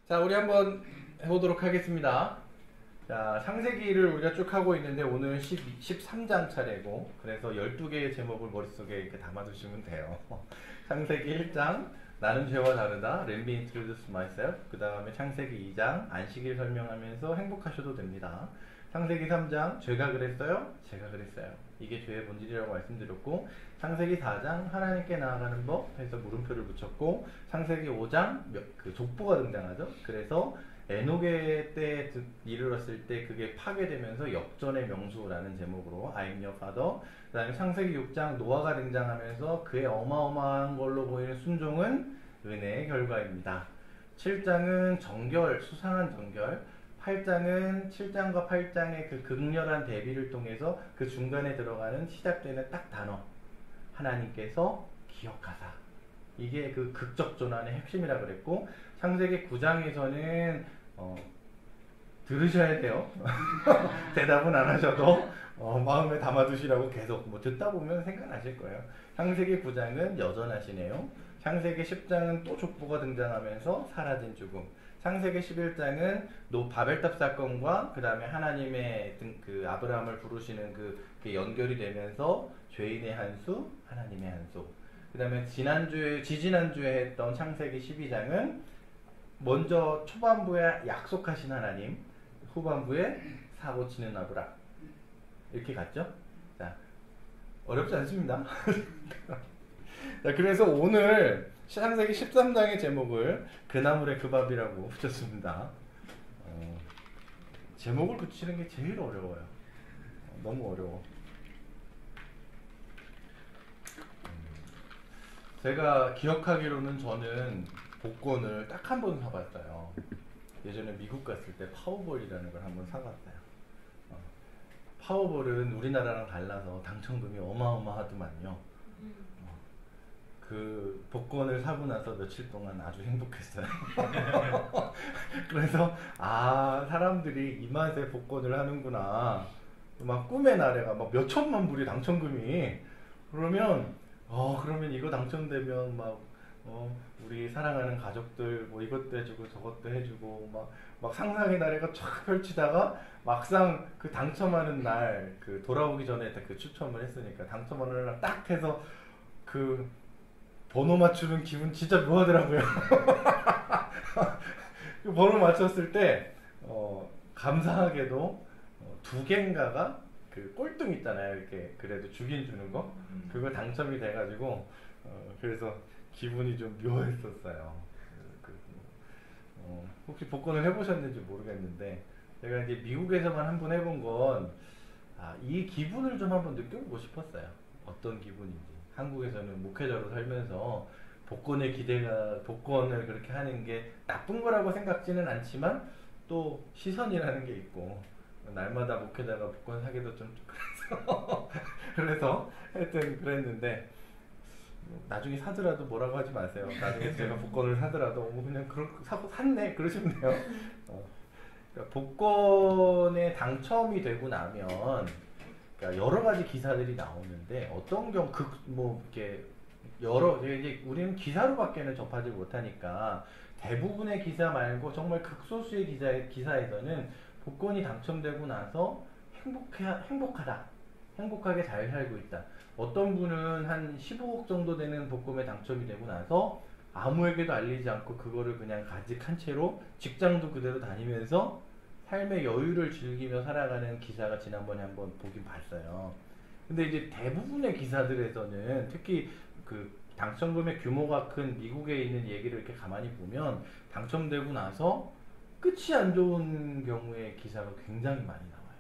자, 우리 한번 해보도록 하겠습니다. 자, 창세기를 우리가 쭉 하고 있는데 오늘 13장 차례고, 그래서 12개의 제목을 머릿속에 이렇게 담아두시면 돼요. 창세기 1장, 나는 죄와 다르다, Let me introduce myself. 그 다음에 창세기 2장, 안식일 설명하면서 행복하셔도 됩니다. 창세기 3장, 죄가 그랬어요? 제가 그랬어요. 이게 죄의 본질이라고 말씀드렸고, 창세기 4장, 하나님께 나아가는 법 해서 물음표를 붙였고, 창세기 5장, 그 족보가 등장하죠. 그래서 에녹의 때에 이르렀을 때 그게 파괴되면서 역전의 명수라는 제목으로 I'm your father. 그 다음에 창세기 6장 노아가 등장하면서 그의 어마어마한 걸로 보이는 순종은 은혜의 결과입니다. 7장은 정결, 수상한 정결. 8장은 7장과 8장의 그 극렬한 대비를 통해서 그 중간에 들어가는 시작되는 딱 단어, 하나님께서 기억하사. 이게 그 극적 전환의 핵심이라 그랬고, 창세기 9장에서는 들으셔야 돼요. 대답은 안 하셔도 마음에 담아두시라고 계속 뭐 듣다 보면 생각나실 거예요. 창세기 9장은 여전하시네요. 창세기 10장은 또 족보가 등장하면서 사라진 죽음. 창세기 11장은 바벨탑 사건과 그 다음에 하나님의 그 아브라함을 부르시는 그게 연결이 되면서 죄인의 한수, 하나님의 한수. 그 다음에 지지난주에 했던 창세기 12장은 먼저 초반부에 약속하신 하나님, 후반부에 사고치는 아브라함. 이렇게 갔죠? 자, 어렵지 않습니다. 자, 그래서 오늘 창세기 13장의 제목을 그나물의 그 밥이라고 붙였습니다. 제목을 붙이는 게 제일 어려워요. 너무 어려워. 제가 기억하기로는 저는 복권을 딱 한 번 사봤어요. 예전에 미국 갔을 때 파워볼이라는 걸 한 번 사봤어요. 파워볼은 우리나라랑 달라서 당첨금이 어마어마하더만요. 그 복권을 사고 나서 며칠 동안 아주 행복했어요. 그래서 사람들이 이 맛에 복권을 하는구나. 막 꿈의 나래가 막 몇천만 불이 당첨금이. 그러면 이거 당첨되면 우리 사랑하는 가족들 뭐 이것도 해주고 저것도 해주고 막 상상의 나래가 쫙 펼치다가 막상 그 당첨하는 날, 그 돌아오기 전에 그 추첨을 했으니까 당첨하는 날 딱 해서 그 번호 맞추는 기분 진짜 묘하더라고요. 그 번호 맞췄을 때 감사하게도 두 개인가가 그 꼴등 있잖아요. 이렇게 그래도 주긴 주는 거, 그거 당첨이 돼가지고 그래서 기분이 좀 묘했었어요. 혹시 복권을 해보셨는지 모르겠는데, 제가 이제 미국에서만 한 번 해본 건 이 기분을 좀 한번 느껴보고 싶었어요. 어떤 기분인지. 한국에서는 목회자로 살면서 복권을 그렇게 하는 게 나쁜 거라고 생각지는 않지만 또 시선이라는 게 있고, 날마다 목회자가 복권 사기도 좀 그래서 그래서 하여튼 그랬는데, 나중에 사더라도 뭐라고 하지 마세요. 나중에 제가 복권을 사더라도 그냥 사고 샀네 그러시면 돼요. 그러니까 복권에 당첨이 되고 나면, 그러니까 여러 가지 기사들이 나오는데, 어떤 경우 이렇게 이제 우리는 기사로밖에는 접하지 못하니까 대부분의 기사 말고 정말 극소수의 기사에서는 복권이 당첨되고 나서 행복하게 잘 살고 있다. 어떤 분은 한 15억 정도 되는 복권에 당첨이 되고 나서 아무에게도 알리지 않고 그거를 그냥 가직한 채로 직장도 그대로 다니면서 삶의 여유를 즐기며 살아가는 기사가 지난번에 한번 보긴 봤어요. 근데 이제 대부분의 기사들에서는, 특히 그 당첨금의 규모가 큰 미국에 있는 얘기를 이렇게 가만히 보면, 당첨되고 나서 끝이 안 좋은 경우의 기사가 굉장히 많이 나와요.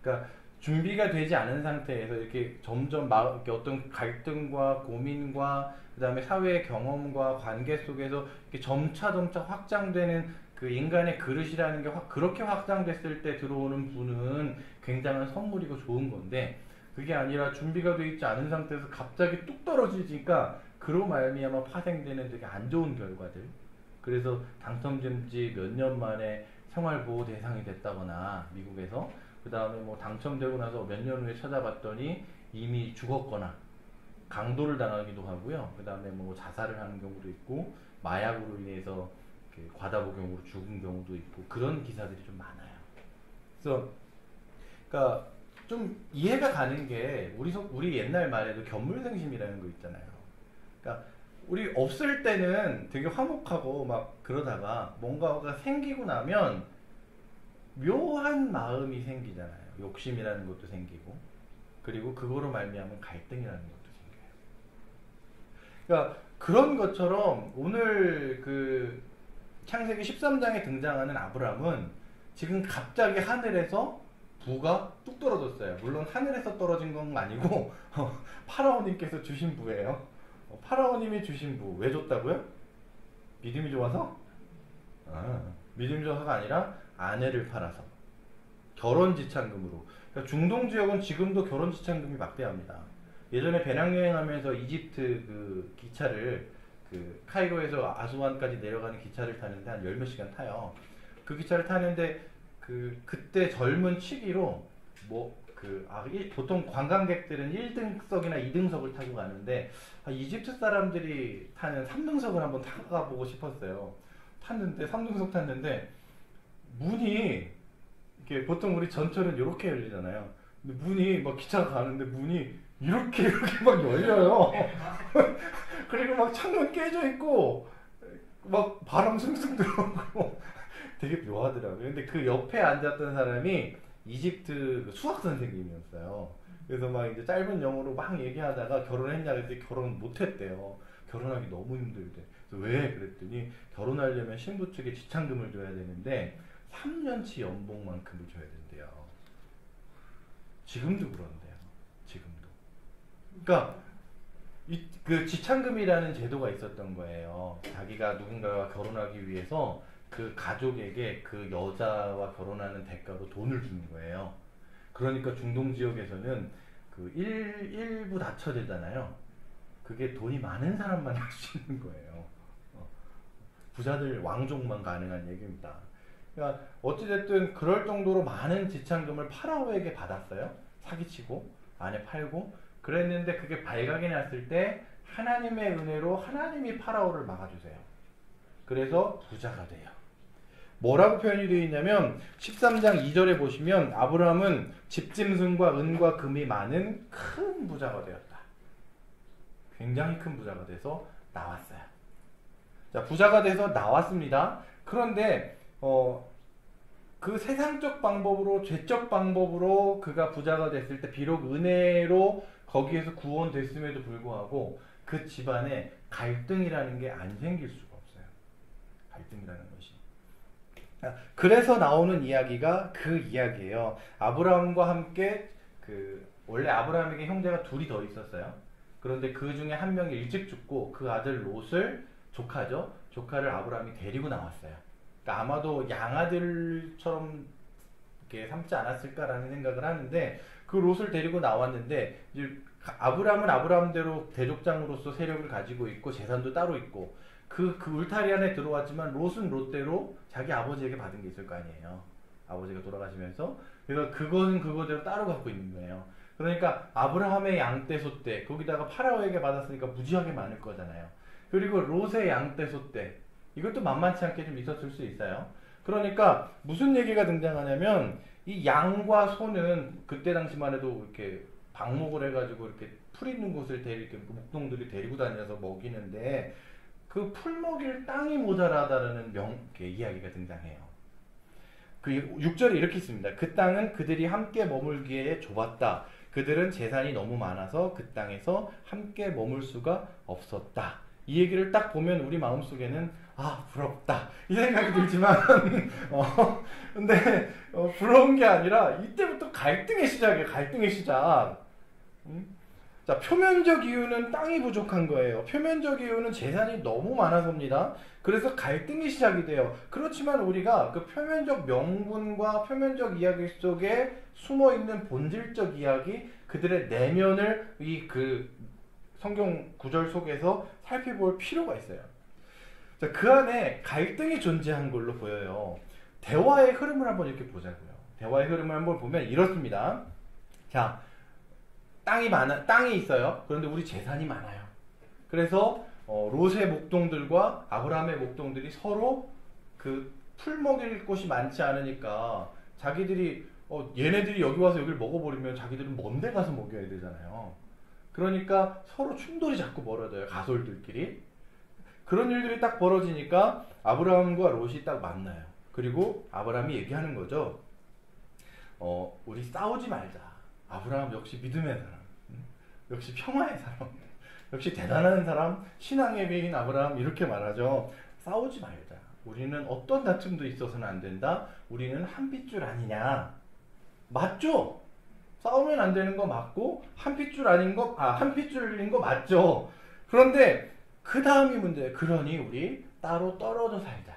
그러니까 준비가 되지 않은 상태에서 이렇게 점점 이렇게 어떤 갈등과 고민과 그 다음에 사회의 경험과 관계 속에서 이렇게 점차 확장되는 그 인간의 그릇이라는 게 그렇게 확장됐을 때 들어오는 분은 굉장한 선물이고 좋은 건데, 그게 아니라 준비가 되어 있지 않은 상태에서 갑자기 뚝 떨어지니까 그로 말미암아 파생되는 되게 안 좋은 결과들. 그래서 당첨된 지 몇 년 만에 생활보호 대상이 됐다거나 미국에서, 그 다음에 당첨되고 나서 몇 년 후에 찾아봤더니 이미 죽었거나 강도를 당하기도 하고요. 그 다음에 자살을 하는 경우도 있고, 마약으로 인해서 이렇게 과다 복용으로 죽은 경우도 있고 그런 기사들이 좀 많아요. 그래서 그러니까 좀 이해가 가는 게 우리 옛날 말에도 견물생심이라는 거 있잖아요. 그러니까 우리 없을 때는 되게 화목하고 막 그러다가 뭔가가 생기고 나면 묘한 마음이 생기잖아요. 욕심이라는 것도 생기고 그리고 그거로 말미암은 갈등이라는 것도 생겨요. 그러니까 그런 것처럼 오늘 그 창세기 13장에 등장하는 아브람은 지금 갑자기 하늘에서 부가 뚝 떨어졌어요. 물론 하늘에서 떨어진 건 아니고 파라오님께서 주신 부예요. 파라오님이 주신 부. 왜 줬다고요? 믿음이 좋아서? 믿음이 좋아서가 아니라 아내를 팔아서 결혼 지참금으로. 그러니까 중동 지역은 지금도 결혼 지참금이 막대합니다. 예전에 배낭여행하면서 이집트 그 기차를 그 카이로에서 아수완까지 내려가는 기차를 타는데 한 10몇 시간 타요. 그 기차를 타는데 그때 젊은 치기로 보통 관광객들은 1등석이나 2등석을 타고 가는데 이집트 사람들이 타는 3등석을 한번 타고 가보고 싶었어요. 탔는데 3등석 탔는데 문이 이렇게 보통 우리 전철은 이렇게 열리잖아요. 근데 문이 막 기차가 가는데 문이 이렇게 막 열려요. 그리고 막 창문 깨져 있고 막 바람 숭숭 들어오고 되게 묘하더라고요. 근데 그 옆에 앉았던 사람이 이집트 수학 선생님이었어요. 그래서 막 이제 짧은 영어로 막 얘기하다가 결혼했냐 그랬더니 결혼 못했대요. 결혼하기 너무 힘들대. 그래서 왜? 그랬더니 결혼하려면 신부 측에 지참금을 줘야 되는데 3년치 연봉만큼을 줘야 된대요. 지금도 그런데요. 지금도. 그러니까 그 지참금이라는 제도가 있었던 거예요. 자기가 누군가와 결혼하기 위해서 그 가족에게 그 여자와 결혼하는 대가로 돈을 주는 거예요. 그러니까 중동 지역에서는 그 일부 다처제잖아요. 그게 돈이 많은 사람만 할 수 있는 거예요. 부자들 왕족만 가능한 얘기입니다. 그러니까 어찌됐든 그럴 정도로 많은 지참금을 파라오에게 받았어요. 사기치고 아내 팔고 그랬는데 그게 발각이 났을 때 하나님의 은혜로 하나님이 파라오를 막아주세요. 그래서 부자가 돼요. 뭐라고 표현이 되어 있냐면 13장 2절에 보시면 아브라함은 집짐승과 은과 금이 많은 큰 부자가 되었다. 굉장히 큰 부자가 돼서 나왔어요. 자, 부자가 돼서 나왔습니다. 그런데 그 세상적 방법으로 죄적 방법으로 그가 부자가 됐을 때 비록 은혜로 거기에서 구원됐음에도 불구하고 그 집안에 갈등이라는 게 안 생길 수가 없어요. 갈등이라는 것이. 그래서 나오는 이야기가 그 이야기예요. 아브라함과 함께 원래 아브라함에게 형제가 둘이 더 있었어요. 그런데 그 중에 한 명이 일찍 죽고 그 아들 롯을 조카를 아브라함이 데리고 나왔어요. 그러니까 아마도 양아들처럼 이렇게 삼지 않았을까라는 생각을 하는데 그 롯을 데리고 나왔는데 이제 아브라함은 아브라함대로 대족장으로서 세력을 가지고 있고 재산도 따로 있고 그 울타리 안에 들어왔지만 롯은 롯대로 자기 아버지에게 받은 게 있을 거 아니에요. 아버지가 돌아가시면서. 그래서 그거는 그거대로 따로 갖고 있는 거예요. 그러니까 아브라함의 양떼 소떼 거기다가 파라오에게 받았으니까 무지하게 많을 거잖아요. 그리고 롯의 양떼 소떼 이것도 만만치 않게 좀 있었을 수 있어요. 그러니까 무슨 얘기가 등장하냐면 이 양과 소는 그때 당시만 해도 이렇게 방목을 해가지고 이렇게 풀 있는 곳을 이렇게 목동들이 데리고 다녀서 먹이는데 그 풀 먹일 땅이 모자라다라는 이야기가 등장해요. 그 6절에 이렇게 있습니다. 그 땅은 그들이 함께 머물기에 좁았다. 그들은 재산이 너무 많아서 그 땅에서 함께 머물 수가 없었다. 이 얘기를 딱 보면 우리 마음속에는 부럽다 이 생각이 들지만 근데 부러운 게 아니라 이때부터 갈등의 시작이에요. 갈등의 시작. 자, 표면적 이유는 땅이 부족한 거예요. 표면적 이유는 재산이 너무 많아서입니다. 그래서 갈등이 시작이 돼요. 그렇지만 우리가 그 표면적 명분과 표면적 이야기 속에 숨어있는 본질적 이야기, 그들의 내면을 그 성경 구절 속에서 살펴볼 필요가 있어요. 자, 그 안에 갈등이 존재한 걸로 보여요. 대화의 흐름을 한번 이렇게 보자고요. 대화의 흐름을 한번 보면 이렇습니다. 자, 땅이 있어요. 그런데 우리 재산이 많아요. 그래서 롯의 목동들과 아브라함의 목동들이 서로 그 풀 먹일 곳이 많지 않으니까 자기들이 얘네들이 여기 와서 여기를 먹어버리면 자기들은 먼 데 가서 먹여야 되잖아요. 그러니까 서로 충돌이 자꾸 벌어져요. 가솔들끼리. 그런 일들이 딱 벌어지니까 아브라함과 롯이 딱 만나요. 그리고 아브라함이 얘기하는 거죠. 우리 싸우지 말자. 아브라함 역시 믿음의 사람, 역시 평화의 사람, 역시 대단한 사람, 신앙의 배인 아브라함 이렇게 말하죠. 싸우지 말자. 우리는 어떤 다툼도 있어서는 안 된다. 우리는 한 핏줄 아니냐. 맞죠? 싸우면 안 되는 거 맞고 한 핏줄 아닌 거, 한 핏줄인 거 맞죠? 그런데 그 다음이 문제예요. 그러니 우리 따로 떨어져 살자.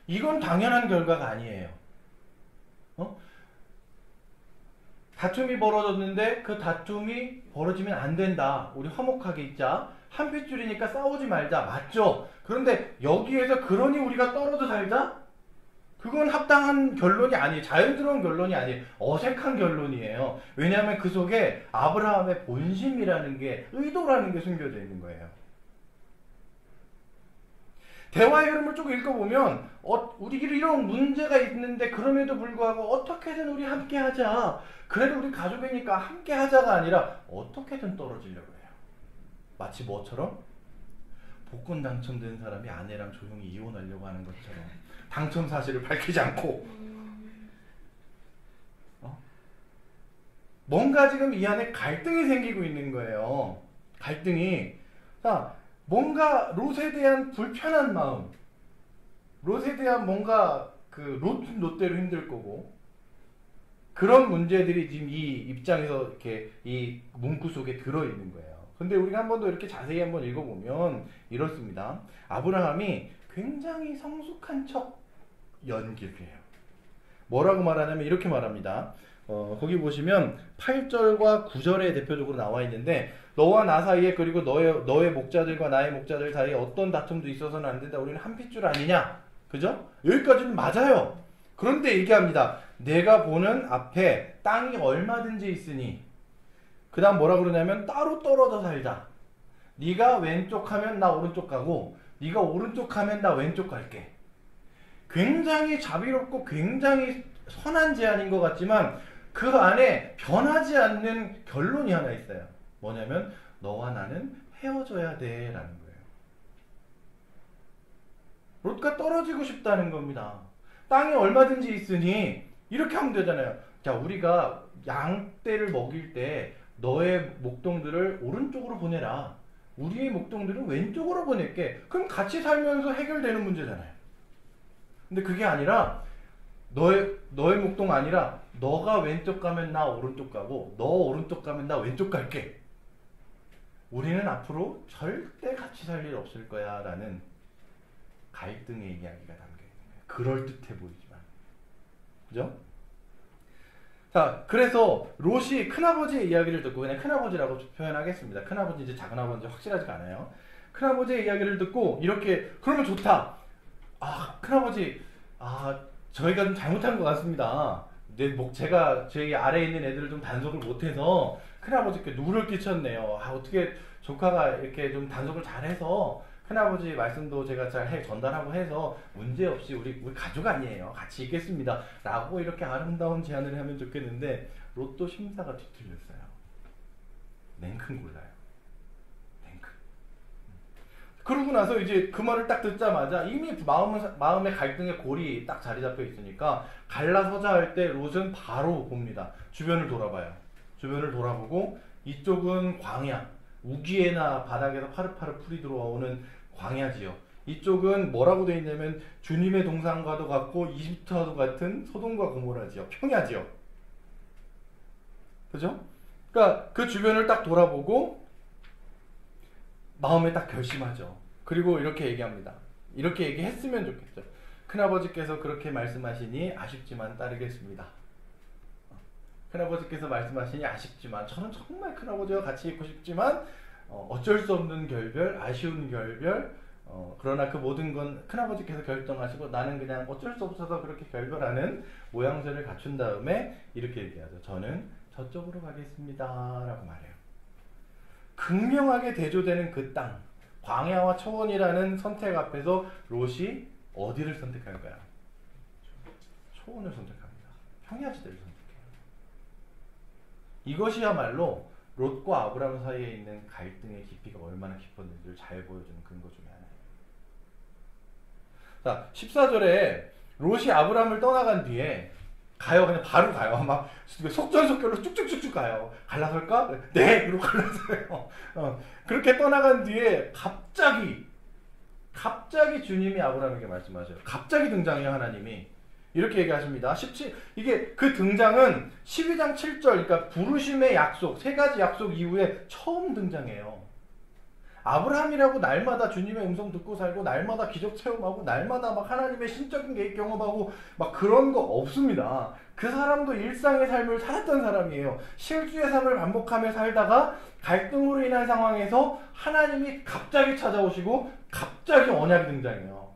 이건 당연한 결과가 아니에요. 다툼이 벌어졌는데 그 다툼이 벌어지면 안 된다. 우리 화목하게 있자. 한 핏줄이니까 싸우지 말자. 맞죠? 그런데 여기에서 그러니 우리가 떨어져 살자? 그건 합당한 결론이 아니에요. 자연스러운 결론이 아니에요. 어색한 결론이에요. 왜냐하면 그 속에 아브라함의 본심이라는 게, 의도라는 게 숨겨져 있는 거예요. 대화의 흐름을 쭉 읽어보면 우리끼리 이런 문제가 있는데 그럼에도 불구하고 어떻게든 우리 함께 하자. 그래도 우리 가족이니까 함께 하자가 아니라 어떻게든 떨어지려고 해요. 마치 뭐처럼? 복권 당첨된 사람이 아내랑 조용히 이혼하려고 하는 것처럼 당첨 사실을 밝히지 않고 뭔가 지금 이 안에 갈등이 생기고 있는 거예요. 갈등이. 자, 뭔가 롯에 대한 불편한 마음, 롯에 대한 뭔가 롯대로 힘들 거고, 그런 문제들이 지금 이 입장에서 이렇게 이 문구 속에 들어있는 거예요. 근데 우리가 한 번 더 이렇게 자세히 한번 읽어보면 이렇습니다. 아브라함이 굉장히 성숙한 척 연기해요. 뭐라고 말하냐면 이렇게 말합니다. 거기 보시면 8절과 9절에 대표적으로 나와 있는데, 너와 나 사이에 그리고 너의 목자들과 나의 목자들 사이에 어떤 다툼도 있어서는 안 된다. 우리는 한 핏줄 아니냐? 그죠? 여기까지는 맞아요. 그런데 얘기합니다. 내가 보는 앞에 땅이 얼마든지 있으니, 그 다음 뭐라 그러냐면 따로 떨어져 살자. 네가 왼쪽 하면 나 오른쪽 가고 네가 오른쪽 하면 나 왼쪽 갈게. 굉장히 자비롭고 굉장히 선한 제안인 것 같지만 그 안에 변하지 않는 결론이 하나 있어요. 뭐냐면 너와 나는 헤어져야 돼 라는 거예요. 롯과 떨어지고 싶다는 겁니다. 땅이 얼마든지 있으니 이렇게 하면 되잖아요. 자, 우리가 양떼를 먹일 때 너의 목동들을 오른쪽으로 보내라. 우리의 목동들은 왼쪽으로 보낼게. 그럼 같이 살면서 해결되는 문제잖아요. 근데 그게 아니라 너의 목동 아니라 너가 왼쪽 가면 나 오른쪽 가고 너 오른쪽 가면 나 왼쪽 갈게. 우리는 앞으로 절대 같이 살 일 없을 거야 라는 갈등의 이야기가 담겨있는 거예요. 그럴듯해 보이지만. 그죠? 자, 그래서 롯이 큰아버지의 이야기를 듣고, 그냥 큰아버지라고 표현하겠습니다. 큰아버지인지 작은아버지인지 확실하지가 않아요. 큰아버지의 이야기를 듣고 이렇게, 그러면 좋다. 큰아버지, 저희가 좀 잘못한 것 같습니다. 제가 저희 아래에 있는 애들을 좀 단속을 못해서 큰아버지께 누를 끼쳤네요. 어떻게 조카가 이렇게 좀 단속을 잘해서 큰아버지 말씀도 제가 잘 전달하고 해서 문제없이 우리 가족 아니에요. 같이 있겠습니다. 라고 이렇게 아름다운 제안을 하면 좋겠는데, 롯도 심사가 뒤틀렸어요. 냉큼 골라요. 냉큼. 그러고 나서 이제 그 말을 딱 듣자마자 이미 마음의 갈등의 골이 딱 자리 잡혀 있으니까 갈라서자 할 때 롯은 바로 봅니다. 주변을 돌아봐요. 주변을 돌아보고 이쪽은 광야, 우기에나 바닥에서 파릇파릇 풀이 들어오는 광야지요. 이쪽은 뭐라고 되어 있냐면 주님의 동산과도 같고 이집트와도 같은 소돔과 고모라지요. 평야지요. 그죠? 그러니까 그 주변을 딱 돌아보고 마음에 딱 결심하죠. 그리고 이렇게 얘기합니다. 이렇게 얘기했으면 좋겠죠. 큰아버지께서 그렇게 말씀하시니 아쉽지만 따르겠습니다. 큰아버지께서 말씀하시니 아쉽지만, 저는 정말 큰아버지와 같이 있고 싶지만 어쩔 수 없는 결별, 아쉬운 결별, 그러나 그 모든 건 큰아버지께서 결정하시고 나는 그냥 어쩔 수 없어서 그렇게 결별하는 모양새를 갖춘 다음에 이렇게 얘기하죠. 저는 저쪽으로 가겠습니다 라고 말해요. 극명하게 대조되는 그 땅, 광야와 초원이라는 선택 앞에서 롯이 어디를 선택할까요? 초원을 선택합니다. 평야지대를 선택해요. 이것이야말로 롯과 아브라함 사이에 있는 갈등의 깊이가 얼마나 깊었는지를 잘 보여주는 근거 중에 하나예요. 자, 14절에 롯이 아브라함을 떠나간 뒤에 가요. 그냥 바로 가요. 막 속전속결로 쭉쭉쭉쭉 가요. 갈라설까? 네! 이러고 갈라서요. 그렇게 떠나간 뒤에 갑자기 주님이 아브라함에게 말씀하셔요. 갑자기 등장해요, 하나님이. 이렇게 얘기하십니다. 이게 그 등장은 12장 7절, 그러니까 부르심의 약속, 세 가지 약속 이후에 처음 등장해요. 아브라함이라고 날마다 주님의 음성 듣고 살고, 날마다 기적 체험하고, 날마다 막 하나님의 신적인 계획 경험하고, 막 그런 거 없습니다. 그 사람도 일상의 삶을 살았던 사람이에요. 실주의 삶을 반복하며 살다가 갈등으로 인한 상황에서 하나님이 갑자기 찾아오시고, 갑자기 언약이 등장해요.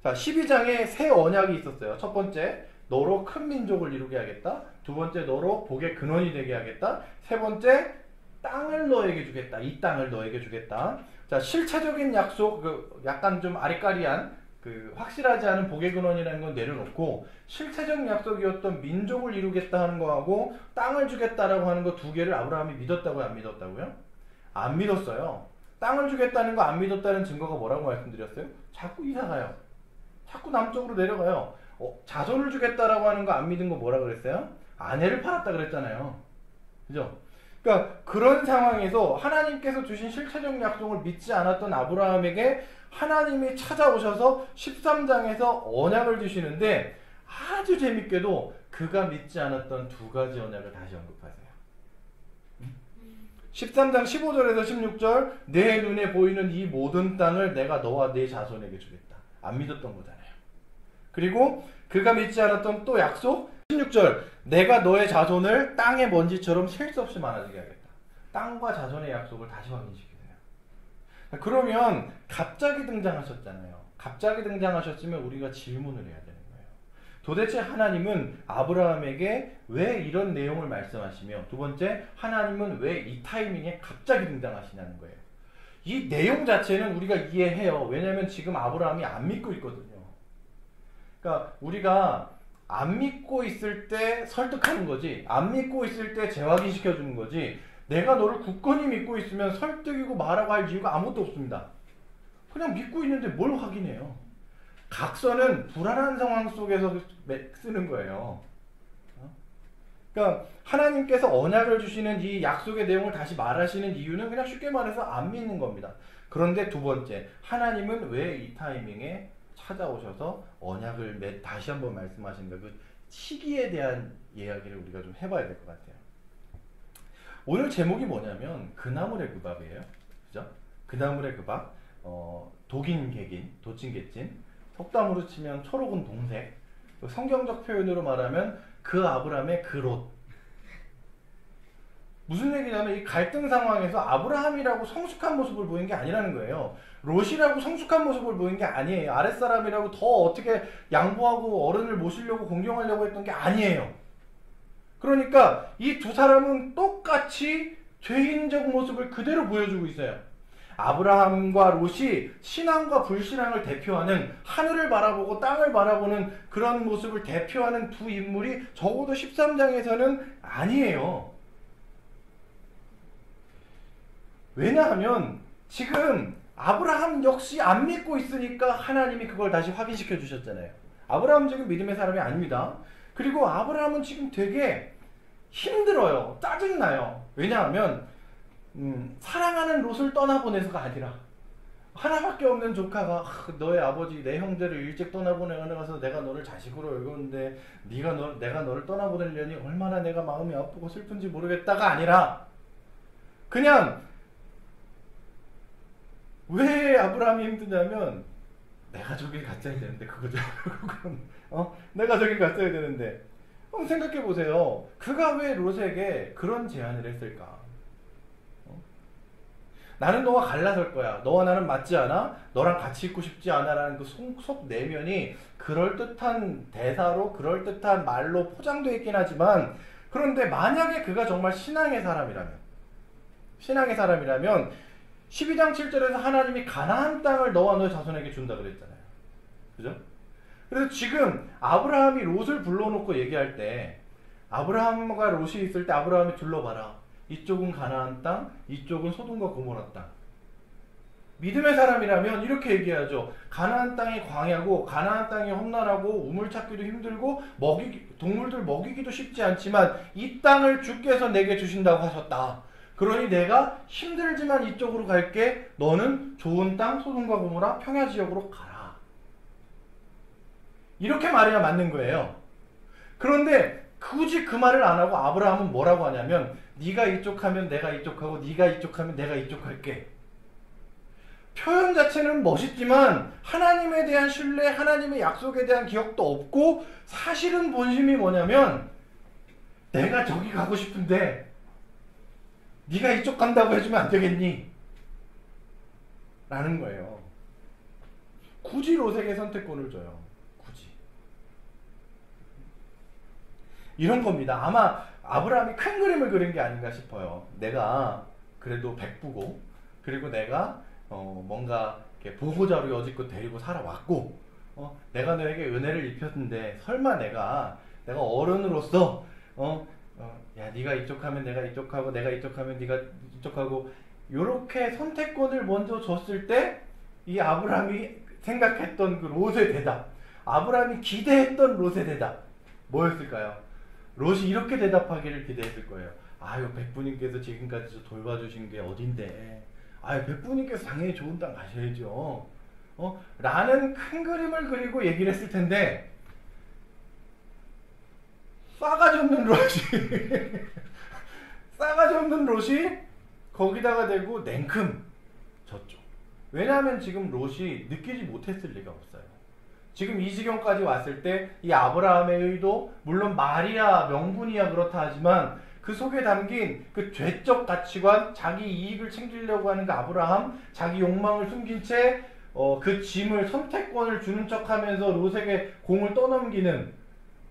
자, 12장에 세 언약이 있었어요. 첫 번째, 너로 큰 민족을 이루게 하겠다. 두 번째, 너로 복의 근원이 되게 하겠다. 세 번째, 땅을 너에게 주겠다. 이 땅을 너에게 주겠다. 자, 실체적인 약속, 약간 좀 아리까리한, 확실하지 않은 복의 근원이라는 건 내려놓고, 실체적 약속이었던 민족을 이루겠다 하는 거하고, 땅을 주겠다라고 하는 거 두 개를 아브라함이 믿었다고요? 안 믿었다고요? 안 믿었어요. 땅을 주겠다는 거 안 믿었다는 증거가 뭐라고 말씀드렸어요? 자꾸 이사 가요. 자꾸 남쪽으로 내려가요. 자손을 주겠다라고 하는 거 안 믿은 거 뭐라 그랬어요? 아내를 팔았다 그랬잖아요. 그죠? 그러니까 그런 상황에서 하나님께서 주신 실체적 약속을 믿지 않았던 아브라함에게 하나님이 찾아오셔서 13장에서 언약을 주시는데, 아주 재밌게도 그가 믿지 않았던 두 가지 언약을 다시 언급하세요. 13장 15절에서 16절, 내 눈에 보이는 이 모든 땅을 내가 너와 네 자손에게 주겠다. 안 믿었던 거잖아요. 그리고 그가 믿지 않았던 또 약속, 16절, 내가 너의 자손을 땅의 먼지처럼 셀 수 없이 많아지게 하겠다. 땅과 자손의 약속을 다시 확인시키세요. 그러면 갑자기 등장하셨잖아요. 갑자기 등장하셨으면 우리가 질문을 해야 되는 거예요. 도대체 하나님은 아브라함에게 왜 이런 내용을 말씀하시며, 두 번째, 하나님은 왜 이 타이밍에 갑자기 등장하시냐는 거예요. 이 내용 자체는 우리가 이해해요. 왜냐하면 지금 아브라함이 안 믿고 있거든요. 그러니까 우리가 안 믿고 있을 때 설득하는 거지, 안 믿고 있을 때 재확인시켜주는 거지, 내가 너를 굳건히 믿고 있으면 설득이고 말하고 할 이유가 아무것도 없습니다. 그냥 믿고 있는데 뭘 확인해요? 각서는 불안한 상황 속에서 쓰는 거예요. 그러니까 하나님께서 언약을 주시는 이 약속의 내용을 다시 말하시는 이유는 그냥 쉽게 말해서 안 믿는 겁니다. 그런데 두 번째, 하나님은 왜 이 타이밍에 찾아오셔서 언약을 다시 한번 말씀하신가, 그 시기에 대한 이야기를 우리가 좀 해봐야 될 것 같아요. 오늘 제목이 뭐냐면 그나물의 그 밥이에요. 그죠? 그나물의 그 밥. 독인 개긴, 도찐 개찐. 속담으로 치면 초록은 동색. 성경적 표현으로 말하면 그 아브라함의 그 롯. 무슨 얘기냐면 이 갈등 상황에서 아브라함이라고 성숙한 모습을 보인 게 아니라는 거예요. 롯이라고 성숙한 모습을 보인 게 아니에요. 아랫사람이라고 더 어떻게 양보하고 어른을 모시려고 공경하려고 했던 게 아니에요. 그러니까 이 두 사람은 똑같이 죄인적 모습을 그대로 보여주고 있어요. 아브라함과 롯이 신앙과 불신앙을 대표하는, 하늘을 바라보고 땅을 바라보는 그런 모습을 대표하는 두 인물이 적어도 13장에서는 아니에요. 왜냐하면 지금 아브라함 역시 안 믿고 있으니까 하나님이 그걸 다시 확인시켜 주셨잖아요. 아브라함 지금 믿음의 사람이 아닙니다. 그리고 아브라함은 지금 되게 힘들어요. 짜증나요. 왜냐하면 사랑하는 롯을 떠나보내서가 아니라 하나밖에 없는 조카가 너의 아버지 내 형제를 일찍 떠나보내가서 내가 너를 자식으로 여겼는데 내가 너를 떠나보내려니 얼마나 내가 마음이 아프고 슬픈지 모르겠다가 아니라, 그냥 왜 아브라함이 힘드냐면 내가 저길 갔어야 되는데 그거죠. 내가 저길 갔어야 되는데. 한번 생각해 보세요. 그가 왜 롯에게 그런 제안을 했을까? 나는 너와 갈라설 거야. 너와 나는 맞지 않아? 너랑 같이 있고 싶지 않아? 라는 그 속 내면이 그럴듯한 대사로, 그럴듯한 말로 포장되어 있긴 하지만, 그런데 만약에 그가 정말 신앙의 사람이라면 12장 7절에서 하나님이 가나안 땅을 너와 너의 자손에게 준다 그랬잖아요. 그죠? 그래서 지금 아브라함이 롯을 불러놓고 얘기할 때 아브라함과 롯이 있을 때 아브라함이 둘러봐라. 이쪽은 가나안 땅, 이쪽은 소돔과 고모라 땅. 믿음의 사람이라면 이렇게 얘기하죠. 가나안 땅이 광야고 가나안 땅이 험난하고 우물 찾기도 힘들고 동물들 먹이기도 쉽지 않지만 이 땅을 주께서 내게 주신다고 하셨다. 그러니 내가 힘들지만 이쪽으로 갈게. 너는 좋은 땅 소돔과 고모라 평야 지역으로 가라. 이렇게 말해야 맞는 거예요. 그런데 굳이 그 말을 안 하고 아브라함은 뭐라고 하냐면 네가 이쪽 하면 내가 이쪽 하고 네가 이쪽 하면 내가 이쪽 할게. 표현 자체는 멋있지만 하나님에 대한 신뢰, 하나님의 약속에 대한 기억도 없고 사실은 본심이 뭐냐면 내가 저기 가고 싶은데 네가 이쪽 간다고 해주면 안 되겠니? 라는 거예요. 굳이 롯에게 선택권을 줘요. 굳이. 이런 겁니다. 아마 아브라함이 큰 그림을 그린 게 아닌가 싶어요. 내가 그래도 백부고 그리고 내가 뭔가 이렇게 보호자로 여지껏 데리고 살아왔고 내가 너에게 은혜를 입혔는데 설마 내가 어른으로서 야 네가 이쪽 하면 내가 이쪽 하고 내가 이쪽 하면 네가 이쪽 하고 요렇게 선택권을 먼저 줬을 때 이 아브라함이 생각했던 그 롯의 대답, 아브라함이 기대했던 롯의 대답 뭐였을까요? 롯이 이렇게 대답하기를 기대했을 거예요. 아유 백부님께서 지금까지 돌봐주신 게 어딘데 아유 백부님께서 당연히 좋은 땅 가셔야죠. 라는 큰 그림을 그리고 얘기를 했을 텐데 싸가지 없는 롯이 싸가지 없는 롯이 거기다가 대고 냉큼 졌죠. 왜냐하면 지금 롯이 느끼지 못했을 리가 없어요. 지금 이 지경까지 왔을 때 이 아브라함의 의도 물론 말이야 명분이야 그렇다 하지만 그 속에 담긴 그 죄적 가치관, 자기 이익을 챙기려고 하는 그 아브라함, 자기 욕망을 숨긴 채 그 짐을 선택권을 주는 척하면서 롯에게 공을 떠넘기는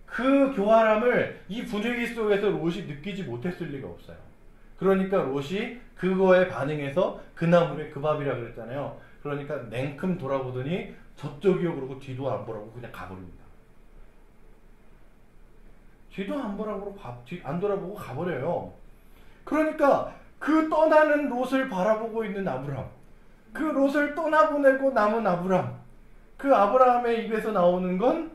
그 교활함을 이 분위기 속에서 롯이 느끼지 못했을 리가 없어요. 그러니까 롯이 그거에 반응해서 그 나물에 그 밥이라 그랬잖아요. 그러니까 냉큼 돌아보더니 저쪽이요 그러고 뒤도 안 보라고 그냥 가버립니다. 뒤도 안 보라고 안 돌아보고 가버려요. 그러니까 그 떠나는 롯을 바라보고 있는 아브라함, 그 롯을 떠나보내고 남은 아브라함, 그 아브라함의 입에서 나오는 건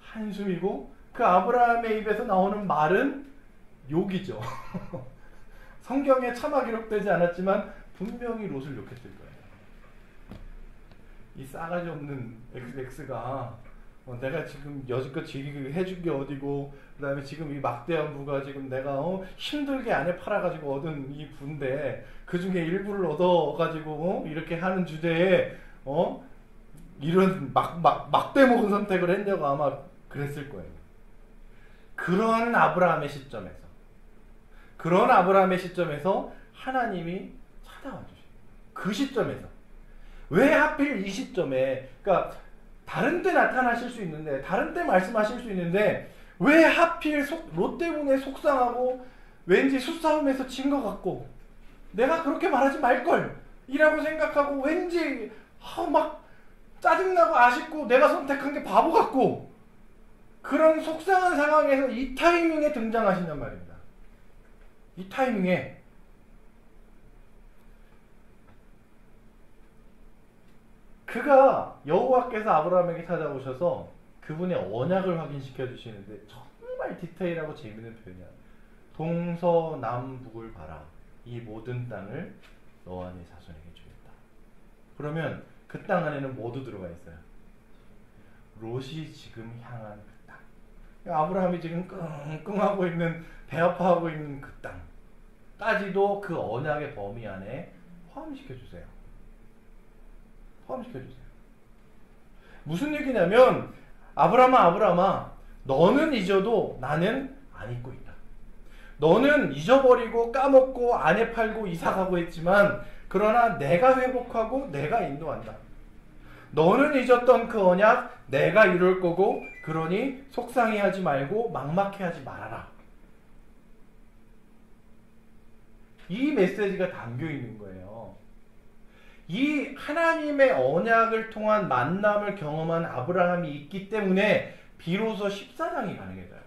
한숨이고 그 아브라함의 입에서 나오는 말은 욕이죠. 성경에 차마 기록되지 않았지만 분명히 롯을 욕했을 거예요. 이 싸가지 없는 XX가 내가 지금 여지껏 해준 게 어디고 그 다음에 지금 이 막대한 부가 지금 내가 힘들게 안에 팔아가지고 얻은 이 부인데 그 중에 일부를 얻어가지고 이렇게 하는 주제에 이런 막대 먹은 선택을 했냐고 아마 그랬을 거예요. 그런 아브라함의 시점에서 하나님이 찾아와 주셔요. 그 시점에서. 왜 하필 이 시점에, 그러니까 다른 때 나타나실 수 있는데, 다른 때 말씀하실 수 있는데 왜 하필 롯 때문에 속상하고 왠지 수싸움에서 진 것 같고 내가 그렇게 말하지 말걸 이라고 생각하고 왠지 막 짜증나고 아쉽고 내가 선택한 게 바보 같고 그런 속상한 상황에서 이 타이밍에 등장하신단 말입니다. 이 타이밍에 그가 여호와께서 아브라함에게 찾아오셔서 그분의 언약을 확인시켜 주시는데 정말 디테일하고 재미있는 표현이야. 동서남북을 봐라. 이 모든 땅을 너와 네 자손에게 주겠다. 그러면 그 땅 안에는 모두 들어가 있어요. 롯이 지금 향한 그 땅. 아브라함이 지금 끙끙하고 있는, 배 아파하고 있는 그 땅까지도 그 언약의 범위 안에 포함시켜 주세요. 포함시켜주세요. 무슨 얘기냐면 아브라함아 너는 잊어도 나는 안 잊고 있다. 너는 잊어버리고 까먹고 아내 팔고 이사가고 했지만 그러나 내가 회복하고 내가 인도한다. 너는 잊었던 그 언약 내가 이룰 거고 그러니 속상해하지 말고 막막해하지 말아라. 이 메시지가 담겨 있는 거예요. 이 하나님의 언약을 통한 만남을 경험한 아브라함이 있기 때문에 비로소 14장이 가능해져요.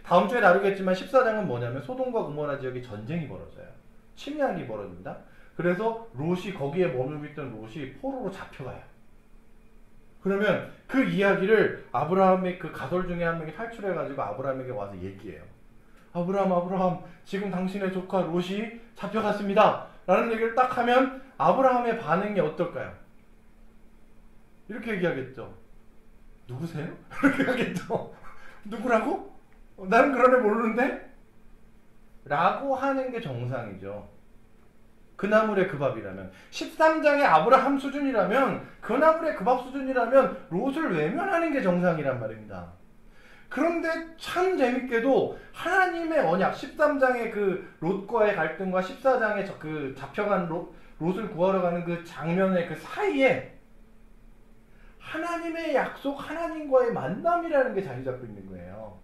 다음 주에 다루겠지만 14장은 뭐냐면 소돔과 고모라 지역에 전쟁이 벌어져요. 침략이 벌어집니다. 그래서 롯이 거기에 머물고 있던 롯이 포로로 잡혀가요. 그러면 그 이야기를 아브라함의 그 가솔 중에 한 명이 탈출해가지고 아브라함에게 와서 얘기해요. 아브라함, 지금 당신의 조카 롯이 잡혀갔습니다. 라는 얘기를 딱 하면 아브라함의 반응이 어떨까요? 이렇게 얘기하겠죠. 누구세요? 이렇게 하겠죠. 누구라고? 나는 그런 애 모르는데? 라고 하는 게 정상이죠. 그나물의 그 밥이라면 13장의 아브라함 수준이라면 그나물의 그 밥 수준이라면 롯을 외면하는 게 정상이란 말입니다. 그런데 참 재밌게도 하나님의 언약 13장의 그 롯과의 갈등과 14장의 그 잡혀간 롯을 구하러 가는 그 장면의 그 사이에 하나님의 약속, 하나님과의 만남이라는 게 자리 잡고 있는 거예요.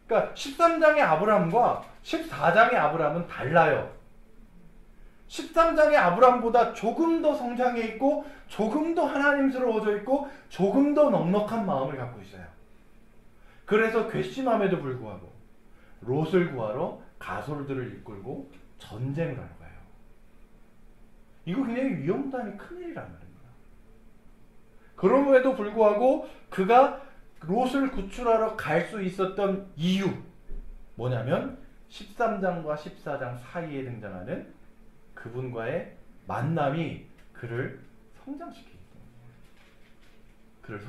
그러니까 13장의 아브라함과 14장의 아브라함은 달라요. 13장의 아브라함보다 조금 더 성장해 있고 조금 더 하나님스러워져 있고 조금 더 넉넉한 마음을 갖고 있어요. 그래서 괘씸함에도 불구하고 롯을 구하러 가솔들을 이끌고 전쟁을 하러 가요. 이거 굉장히 위험단이 큰일이란 말입니다. 그럼에도 불구하고 그가 롯을 구출하러 갈 수 있었던 이유 뭐냐면 13장과 14장 사이에 등장하는 그분과의 만남이 그를 성장시키기 때문에.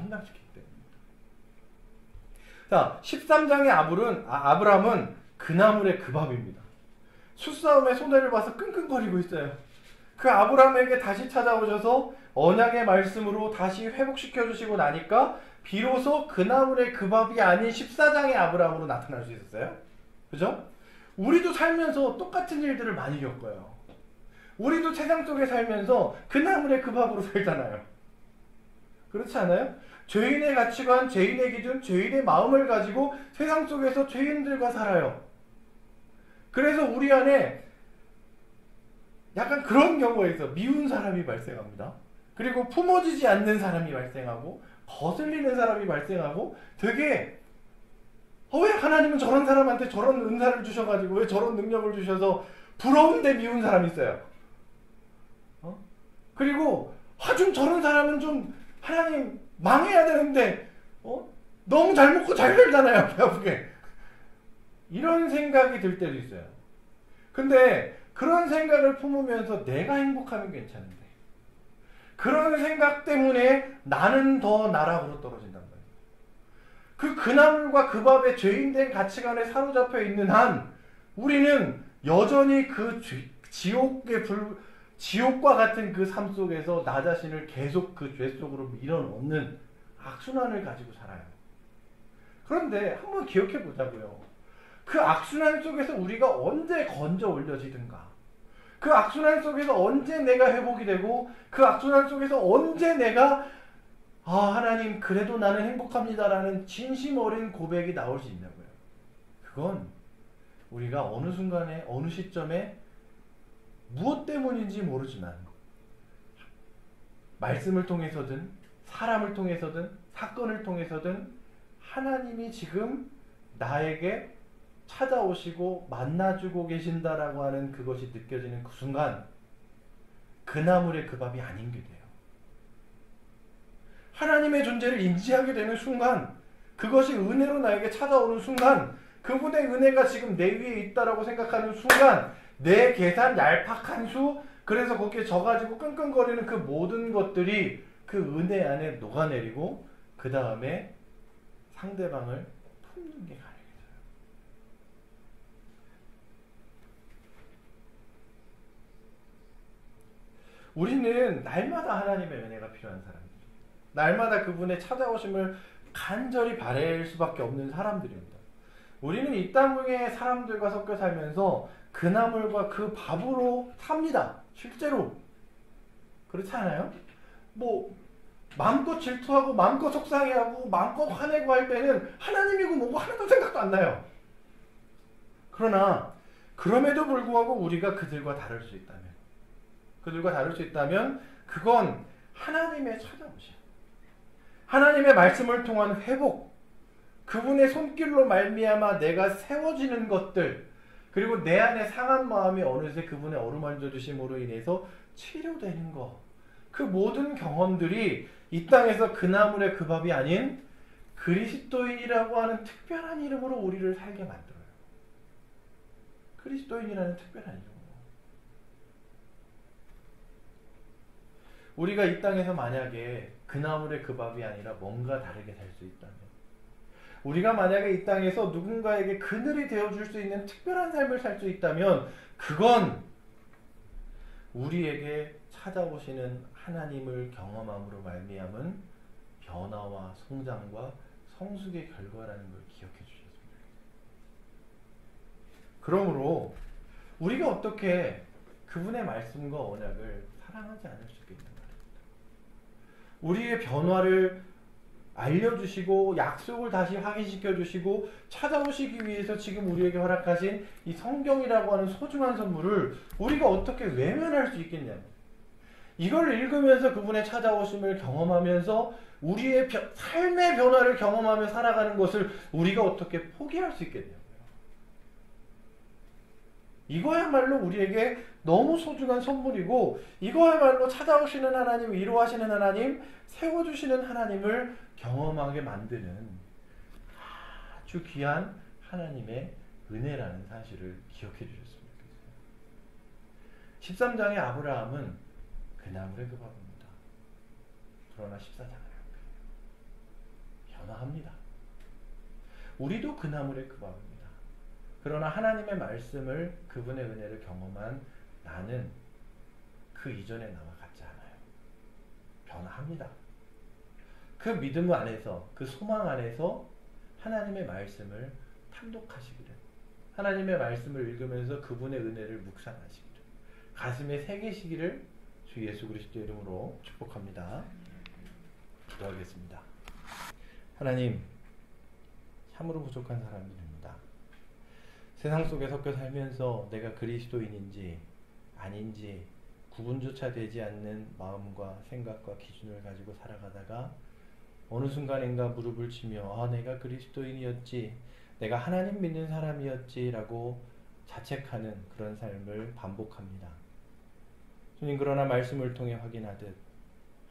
자, 13장의 아브람은 그나물의 그 밥입니다. 수싸움에 손해를 봐서 끙끙거리고 있어요. 그 아브람에게 다시 찾아오셔서 언약의 말씀으로 다시 회복시켜 주시고 나니까 비로소 그나물의 그 밥이 아닌 14장의 아브람으로 나타날 수 있었어요. 그죠? 우리도 살면서 똑같은 일들을 많이 겪어요. 우리도 세상 속에 살면서 그나물의 그 밥으로 살잖아요. 그렇지 않아요? 죄인의 가치관, 죄인의 기준, 죄인의 마음을 가지고 세상 속에서 죄인들과 살아요. 그래서 우리 안에 약간 그런 경우가 있어. 미운 사람이 발생합니다. 그리고 품어지지 않는 사람이 발생하고 거슬리는 사람이 발생하고 되게 왜 하나님은 저런 사람한테 저런 은사를 주셔가지고 왜 저런 능력을 주셔서 부러운데 미운 사람이 있어요. 그리고 좀 저런 사람은 좀 하나님 망해야 되는데 너무 잘 먹고 잘 살잖아요. 배고프게. 이런 생각이 들 때도 있어요. 근데 그런 생각을 품으면서 내가 행복하면 괜찮은데 그런 생각 때문에 나는 더 나락으로 떨어진단 말이에요. 그 그나물과 그 밥의 죄인된 가치관에 사로잡혀 있는 한 우리는 여전히 그 지옥과 같은 그 삶 속에서 나 자신을 계속 그 죄 속으로 밀어넣는 악순환을 가지고 살아요. 그런데 한번 기억해 보자고요. 그 악순환 속에서 우리가 언제 건져 올려지든가, 그 악순환 속에서 언제 내가 회복이 되고, 그 악순환 속에서 언제 내가 하나님 그래도 나는 행복합니다라는 진심 어린 고백이 나올 수 있냐고요. 그건 우리가 어느 순간에 어느 시점에 무엇 때문인지 모르지만 말씀을 통해서든 사람을 통해서든 사건을 통해서든 하나님이 지금 나에게 찾아오시고 만나주고 계신다라고 하는 그것이 느껴지는 그 순간 그나물의 그 밥이 아닌 게 돼요. 하나님의 존재를 인지하게 되는 순간, 그것이 은혜로 나에게 찾아오는 순간, 그분의 은혜가 지금 내 위에 있다라고 생각하는 순간 내 계산 얄팍한 수, 그래서 거기에 져가지고 끙끙거리는 그 모든 것들이 그 은혜 안에 녹아내리고 그 다음에 상대방을 품는 게 가능해져요. 우리는 날마다 하나님의 은혜가 필요한 사람입니다. 날마다 그분의 찾아오심을 간절히 바랄 수밖에 없는 사람들입니다. 우리는 이 땅의 사람들과 섞여 살면서 그나물과 그 밥으로 삽니다. 실제로. 그렇지 않아요? 마음껏 질투하고 마음껏 속상해하고 마음껏 화내고 할 때는 하나님이고 뭐고 하나도 생각도 안 나요. 그러나 그럼에도 불구하고 우리가 그들과 다를 수 있다면, 그들과 다를 수 있다면 그건 하나님의 찾아오심, 하나님의 말씀을 통한 회복, 그분의 손길로 말미암아 내가 세워지는 것들, 그리고 내 안에 상한 마음이 어느새 그분의 어루만져 주심으로 인해서 치료되는 것, 그 모든 경험들이 이 땅에서 그 나물의 그 밥이 아닌 그리스도인이라고 하는 특별한 이름으로 우리를 살게 만들어요. 그리스도인이라는 특별한 이름으로. 우리가 이 땅에서 만약에 그 나물의 그 밥이 아니라 뭔가 다르게 살 수 있다면, 우리가 만약에 이 땅에서 누군가에게 그늘이 되어줄 수 있는 특별한 삶을 살 수 있다면 그건 우리에게 찾아오시는 하나님을 경험함으로 말미암은 변화와 성장과 성숙의 결과라는 걸 기억해 주셨습니다. 그러므로 우리가 어떻게 그분의 말씀과 언약을 사랑하지 않을 수 있겠는 말입니다. 우리의 변화를 알려주시고 약속을 다시 확인시켜 주시고 찾아오시기 위해서 지금 우리에게 허락하신 이 성경이라고 하는 소중한 선물을 우리가 어떻게 외면할 수 있겠냐면, 이걸 읽으면서 그분의 찾아오심을 경험하면서 우리의 삶의 변화를 경험하며 살아가는 것을 우리가 어떻게 포기할 수 있겠냐고요. 이거야말로 우리에게 너무 소중한 선물이고, 이거야말로 찾아오시는 하나님, 위로하시는 하나님, 세워주시는 하나님을 경험하게 만드는 아주 귀한 하나님의 은혜라는 사실을 기억해 주셨으면 좋겠어요. 13장의 아브라함은 그 나물의 그 밥입니다. 그러나 14장은 변화합니다. 우리도 그 나물의 그 밥입니다. 그러나 하나님의 말씀을, 그분의 은혜를 경험한 나는 그 이전의 나와 같지 않아요. 변화합니다. 그 믿음 안에서, 그 소망 안에서 하나님의 말씀을 탐독하시기를, 하나님의 말씀을 읽으면서 그분의 은혜를 묵상하시기를, 가슴에 새기시기를 주 예수 그리스도의 이름으로 축복합니다. 기도하겠습니다. 하나님, 참으로 부족한 사람들입니다. 세상 속에 섞여 살면서 내가 그리스도인인지 아닌지 구분조차 되지 않는 마음과 생각과 기준을 가지고 살아가다가 어느 순간인가 무릎을 치며 내가 그리스도인이었지, 내가 하나님 믿는 사람이었지 라고 자책하는 그런 삶을 반복합니다. 주님, 그러나 말씀을 통해 확인하듯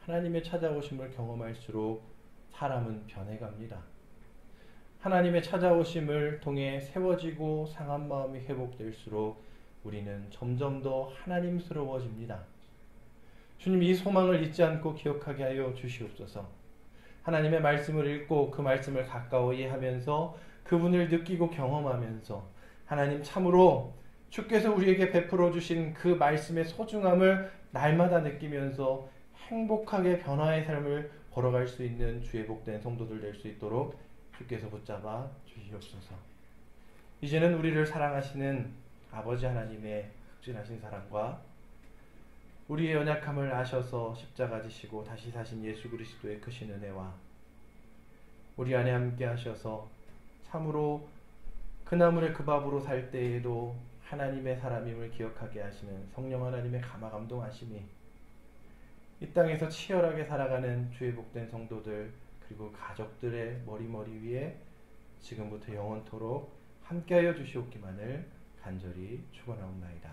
하나님의 찾아오심을 경험할수록 사람은 변해갑니다. 하나님의 찾아오심을 통해 세워지고 상한 마음이 회복될수록 우리는 점점 더 하나님스러워집니다. 주님, 이 소망을 잊지 않고 기억하게 하여 주시옵소서. 하나님의 말씀을 읽고 그 말씀을 가까이 하면서 그분을 느끼고 경험하면서 하나님, 참으로 주께서 우리에게 베풀어 주신 그 말씀의 소중함을 날마다 느끼면서 행복하게 변화의 삶을 걸어갈 수 있는 주의 복된 성도들 될 수 있도록 주께서 붙잡아 주시옵소서. 이제는 우리를 사랑하시는 아버지 하나님의 극진하신 사랑과 우리의 연약함을 아셔서 십자가 지시고 다시 사신 예수 그리스도의 크신 은혜와 우리 안에 함께 하셔서 참으로 그 나물의 그 밥으로 살 때에도 하나님의 사람임을 기억하게 하시는 성령 하나님의 감화감동하심이 이 땅에서 치열하게 살아가는 주의 복된 성도들 그리고 가족들의 머리머리 위에 지금부터 영원토록 함께하여 주시옵기만을 간절히 축원하옵나이다.